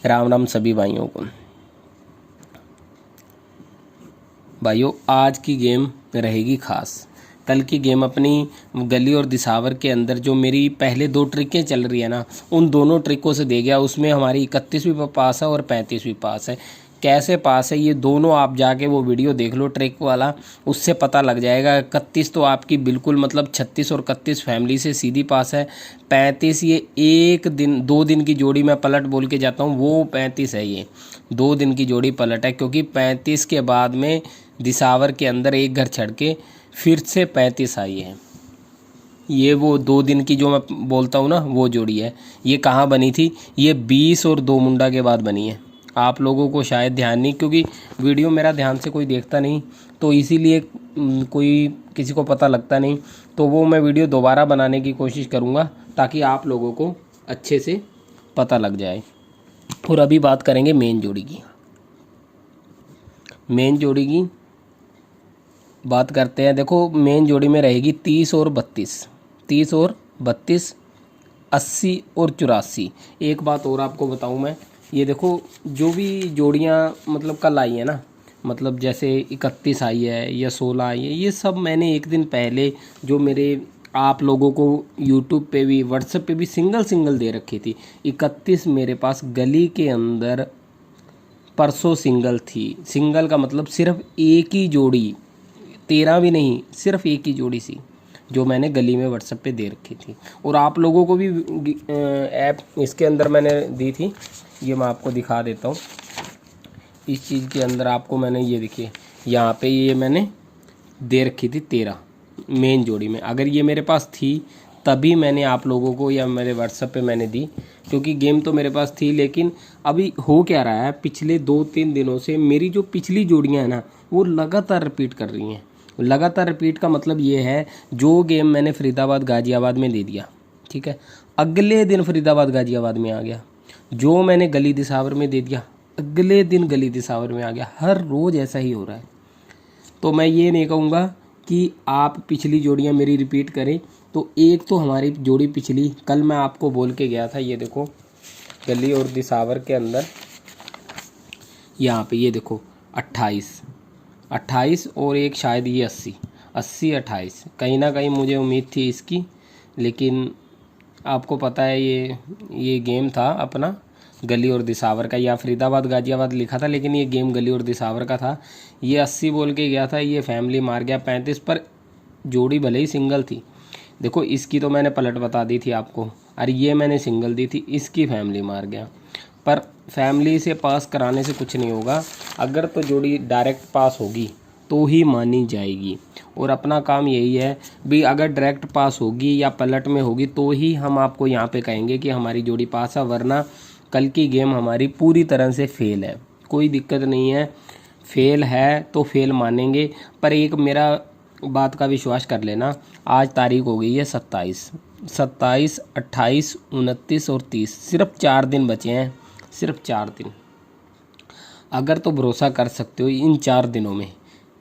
राम राम सभी भाइयों को। भाइयों, आज की गेम रहेगी खास। कल की गेम अपनी गली और दिसावर के अंदर जो मेरी पहले 2 ट्रिकें चल रही है ना, उन दोनों ट्रिकों से दे गया। उसमें हमारी 31वीं पास है और 35वीं पास है। कैसे पास है ये दोनों आप जाके वो वीडियो देख लो ट्रिक वाला, उससे पता लग जाएगा। 31 तो आपकी बिल्कुल मतलब 36 और 31 फैमिली से सीधी पास है। 35 ये 2 दिन की जोड़ी मैं पलट बोल के जाता हूँ, वो 35 है। ये 2 दिन की जोड़ी पलट है, क्योंकि 35 के बाद में दिसावर के अंदर एक घर छड़ के फिर से 35 आई है। ये वो 2 दिन की जो मैं बोलता हूँ ना, वो जोड़ी है। ये कहाँ बनी थी? ये 20 और 2 मुंडा के बाद बनी है। आप लोगों को शायद ध्यान नहीं, क्योंकि वीडियो मेरा ध्यान से कोई देखता नहीं, तो इसीलिए कोई किसी को पता लगता नहीं। तो वो मैं वीडियो दोबारा बनाने की कोशिश करूँगा ताकि आप लोगों को अच्छे से पता लग जाए। और अभी बात करेंगे मेन जोड़ी की। मेन जोड़ी की बात करते हैं। देखो, मेन जोड़ी में रहेगी 30 और 32, 30 और 32, 80 और 84। एक बात और आपको बताऊं मैं, ये देखो जो भी जोड़ियां मतलब कल आई है ना, मतलब जैसे 31 आई है या 16 आई है, ये सब मैंने एक दिन पहले जो मेरे आप लोगों को यूट्यूब पे भी व्हाट्सएप पे भी सिंगल सिंगल दे रखी थी। 31 मेरे पास गली के अंदर परसों सिंगल थी। सिंगल का मतलब सिर्फ एक ही जोड़ी, 13 भी नहीं, सिर्फ एक ही जोड़ी सी जो मैंने गली में व्हाट्सएप पे दे रखी थी। और आप लोगों को भी ऐप इसके अंदर मैंने दी थी। ये मैं आपको दिखा देता हूँ। इस चीज़ के अंदर आपको मैंने ये देखिए, यहाँ पे ये मैंने दे रखी थी 13 मेन जोड़ी में। अगर ये मेरे पास थी तभी मैंने आप लोगों को या मेरे व्हाट्सएप पे मैंने दी, क्योंकि गेम तो मेरे पास थी। लेकिन अभी हो क्या रहा है, पिछले 2-3 दिनों से मेरी जो पिछली जोड़ियाँ हैं ना, वो लगातार रिपीट कर रही हैं। लगातार रिपीट का मतलब ये है, जो गेम मैंने फरीदाबाद गाजियाबाद में दे दिया, ठीक है, अगले दिन फरीदाबाद गाजियाबाद में आ गया। जो मैंने गली दिसावर में दे दिया, अगले दिन गली दिसावर में आ गया। हर रोज़ ऐसा ही हो रहा है। तो मैं ये नहीं कहूँगा कि आप पिछली जोड़ियाँ मेरी रिपीट करें। तो एक तो हमारी जोड़ी पिछली कल मैं आपको बोल के गया था, ये देखो गली और दिसावर के अंदर यहाँ पे ये देखो 28 और एक शायद ये 80 28, कहीं ना कहीं मुझे उम्मीद थी इसकी। लेकिन आपको पता है ये गेम था अपना गली और दिसावर का, या फरीदाबाद गाजियाबाद लिखा था, लेकिन ये गेम गली और दिसावर का था। ये 80 बोल के गया था, ये फैमिली मार गया 35 पर। जोड़ी भले ही सिंगल थी, देखो इसकी तो मैंने पलट बता दी थी आपको, और ये मैंने सिंगल दी थी, इसकी फैमिली मार गया। पर फैमिली से पास कराने से कुछ नहीं होगा। अगर तो जोड़ी डायरेक्ट पास होगी तो ही मानी जाएगी। और अपना काम यही है भी, अगर डायरेक्ट पास होगी या पलट में होगी तो ही हम आपको यहाँ पे कहेंगे कि हमारी जोड़ी पास है, वरना कल की गेम हमारी पूरी तरह से फेल है। कोई दिक्कत नहीं है, फेल है तो फेल मानेंगे। पर एक मेरा बात का विश्वास कर लेना, आज तारीख हो गई है 27, 28, 29 और 30, सिर्फ 4 दिन बचे हैं, सिर्फ 4 दिन। अगर तो भरोसा कर सकते हो इन 4 दिनों में,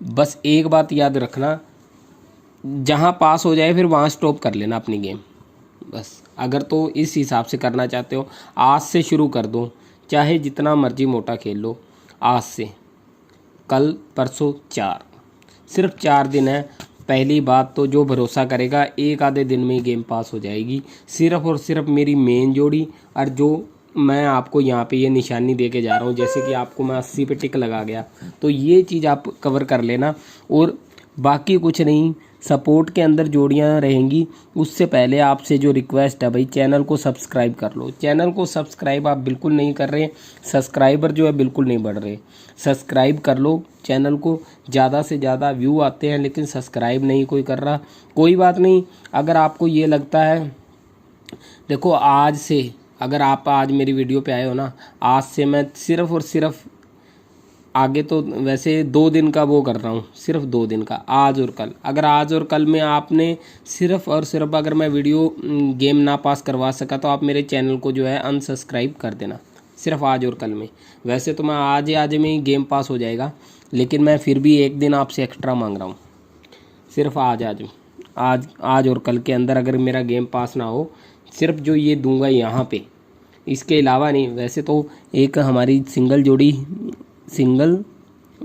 बस एक बात याद रखना, जहाँ पास हो जाए फिर वहाँ स्टॉप कर लेना अपनी गेम। बस अगर तो इस हिसाब से करना चाहते हो, आज से शुरू कर दो, चाहे जितना मर्जी मोटा खेल लो। आज से कल परसों 4, सिर्फ 4 दिन है। पहली बात तो जो भरोसा करेगा एक आधे दिन में ही गेम पास हो जाएगी। सिर्फ और सिर्फ मेरी मेन जोड़ी, और जो मैं आपको यहाँ पे ये निशानी दे के जा रहा हूँ, जैसे कि आपको मैं 80 पे टिक लगा गया, तो ये चीज़ आप कवर कर लेना। और बाकी कुछ नहीं, सपोर्ट के अंदर जोड़ियाँ रहेंगी। उससे पहले आपसे जो रिक्वेस्ट है भाई, चैनल को सब्सक्राइब कर लो। चैनल को सब्सक्राइब आप बिल्कुल नहीं कर रहे, सब्सक्राइबर जो है बिल्कुल नहीं बढ़ रहे। सब्सक्राइब कर लो चैनल को, ज़्यादा से ज़्यादा व्यू आते हैं, लेकिन सब्सक्राइब नहीं कोई कर रहा। कोई बात नहीं, अगर आपको ये लगता है, देखो आज से अगर आप आज मेरी वीडियो पे आए हो ना, आज से मैं सिर्फ और सिर्फ, आगे तो वैसे 2 दिन का वो कर रहा हूँ, सिर्फ 2 दिन का, आज और कल। अगर आज और कल में आपने सिर्फ और सिर्फ, अगर मैं वीडियो गेम ना पास करवा सका तो आप मेरे चैनल को जो है अनसब्सक्राइब कर देना, सिर्फ आज और कल में। वैसे तो मैं आज में ही गेम पास हो जाएगा, लेकिन मैं फिर भी एक दिन आपसे एक्स्ट्रा मांग रहा हूँ। सिर्फ आज और कल के अंदर अगर मेरा गेम पास ना हो, सिर्फ जो ये दूंगा यहाँ पे, इसके अलावा नहीं, वैसे तो एक हमारी सिंगल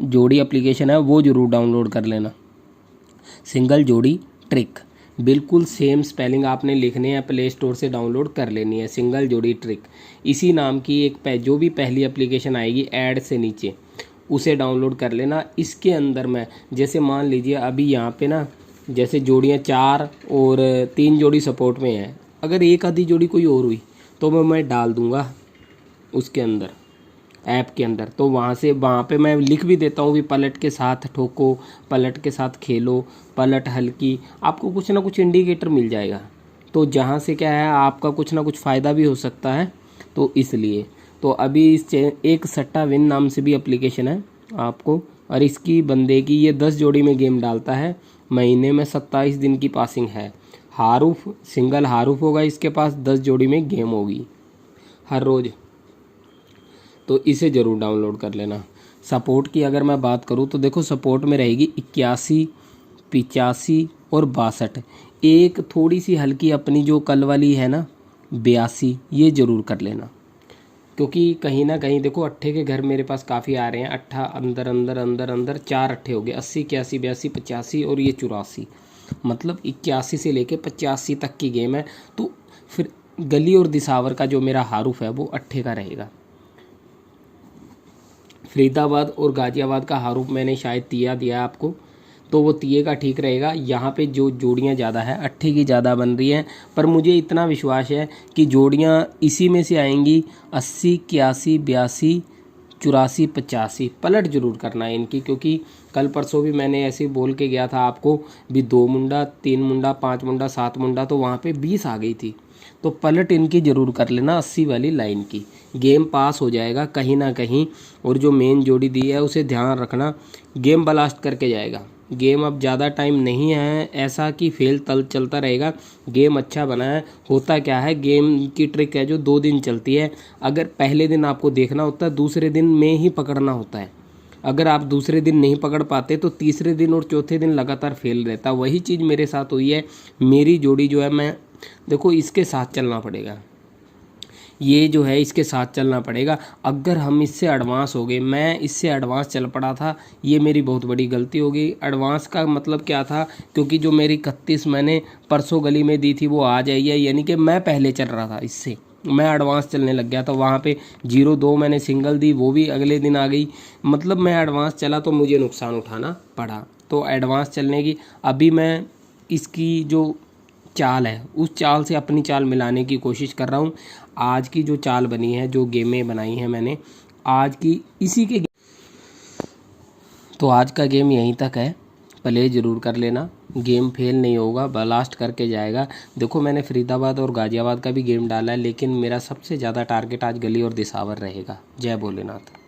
जोड़ी एप्लीकेशन है, वो ज़रूर डाउनलोड कर लेना। सिंगल जोड़ी ट्रिक, बिल्कुल सेम स्पेलिंग आपने लिखने हैं, प्ले स्टोर से डाउनलोड कर लेनी है। सिंगल जोड़ी ट्रिक इसी नाम की जो भी पहली एप्लीकेशन आएगी ऐड से नीचे, उसे डाउनलोड कर लेना। इसके अंदर मैं जैसे मान लीजिए अभी यहाँ पे ना, जैसे जोड़ियाँ 4 और 3 जोड़ी सपोर्ट में है, अगर एक आधी जोड़ी कोई और हुई तो मैं डाल दूँगा उसके अंदर, ऐप के अंदर। तो वहाँ पे मैं लिख भी देता हूँ भी पलट के साथ ठोको, पलट के साथ खेलो, पलट हल्की, आपको कुछ ना कुछ इंडिकेटर मिल जाएगा। तो जहाँ से क्या है आपका कुछ ना कुछ फ़ायदा भी हो सकता है। तो इसलिए तो अभी एक सट्टा विन नाम से भी एप्लीकेशन है आपको, और इसकी बंदे की ये 10 जोड़ी में गेम डालता है, महीने में 27 दिन की पासिंग है। हारूफ सिंगल हारूफ होगा इसके पास, 10 जोड़ी में गेम होगी हर रोज़। तो इसे ज़रूर डाउनलोड कर लेना। सपोर्ट की अगर मैं बात करूँ तो देखो सपोर्ट में रहेगी 81, 85 और 62। एक थोड़ी सी हल्की अपनी जो कल वाली है ना 82, ये ज़रूर कर लेना, क्योंकि कहीं ना कहीं देखो अट्ठे के घर मेरे पास काफ़ी आ रहे हैं। अट्ठा अंदर अंदर अंदर अंदर 4 अट्ठे हो गए, 80, 81, 82, 85 और ये 84, मतलब 81 से लेके 85 तक की गेम है। तो फिर गली और दिसावर का जो मेरा हारूफ है वो अट्ठे का रहेगा। फरीदाबाद और गाज़ियाबाद का हारूफ मैंने शायद तिया दिया आपको, तो वो तिये का ठीक रहेगा। यहाँ पे जो जोड़ियाँ ज़्यादा है अट्ठे की ज़्यादा बन रही हैं, पर मुझे इतना विश्वास है कि जोड़ियाँ इसी में से आएंगी। 80, 81, 82, 84, 85 पलट जरूर करना है इनकी, क्योंकि कल परसों भी मैंने ऐसे बोल के गया था आपको भी 2 मुंडा, 3 मुंडा, 5 मुंडा, 7 मुंडा, तो वहाँ पे 20 आ गई थी। तो पलट इनकी ज़रूर कर लेना 80 वाली लाइन की, गेम पास हो जाएगा कहीं ना कहीं। और जो मेन जोड़ी दी है उसे ध्यान रखना, गेम ब्लास्ट करके जाएगा। गेम अब ज़्यादा टाइम नहीं है ऐसा कि फेल तल चलता रहेगा, गेम अच्छा बना है। होता क्या है, गेम की ट्रिक है जो 2 दिन चलती है। अगर पहले दिन आपको देखना होता है, दूसरे दिन में ही पकड़ना होता है। अगर आप दूसरे दिन नहीं पकड़ पाते तो तीसरे दिन और चौथे दिन लगातार फेल रहता। वही चीज़ मेरे साथ हुई है। मेरी जोड़ी जो है, मैं देखो इसके साथ चलना पड़ेगा, ये जो है इसके साथ चलना पड़ेगा। अगर हम इससे एडवांस हो गए, मैं इससे एडवांस चल पड़ा था, ये मेरी बहुत बड़ी गलती हो गई। एडवांस का मतलब क्या था, क्योंकि जो मेरी 31 मैंने परसों गली में दी थी वो आज आई है, यानी कि मैं पहले चल रहा था, इससे मैं एडवांस चलने लग गया था। वहाँ पे 0-2 मैंने सिंगल दी, वो भी अगले दिन आ गई, मतलब मैं एडवांस चला तो मुझे नुकसान उठाना पड़ा। तो एडवांस चलने की अभी मैं इसकी जो चाल है उस चाल से अपनी चाल मिलाने की कोशिश कर रहा हूँ। आज की जो चाल बनी है, जो गेमें बनाई हैं मैंने आज की, इसी के तो आज का गेम यहीं तक है, प्ले ज़रूर कर लेना, गेम फेल नहीं होगा, ब्लास्ट करके जाएगा। देखो मैंने फरीदाबाद और गाज़ियाबाद का भी गेम डाला है, लेकिन मेरा सबसे ज़्यादा टारगेट आज गली और दिसावर रहेगा। जय भोलेनाथ।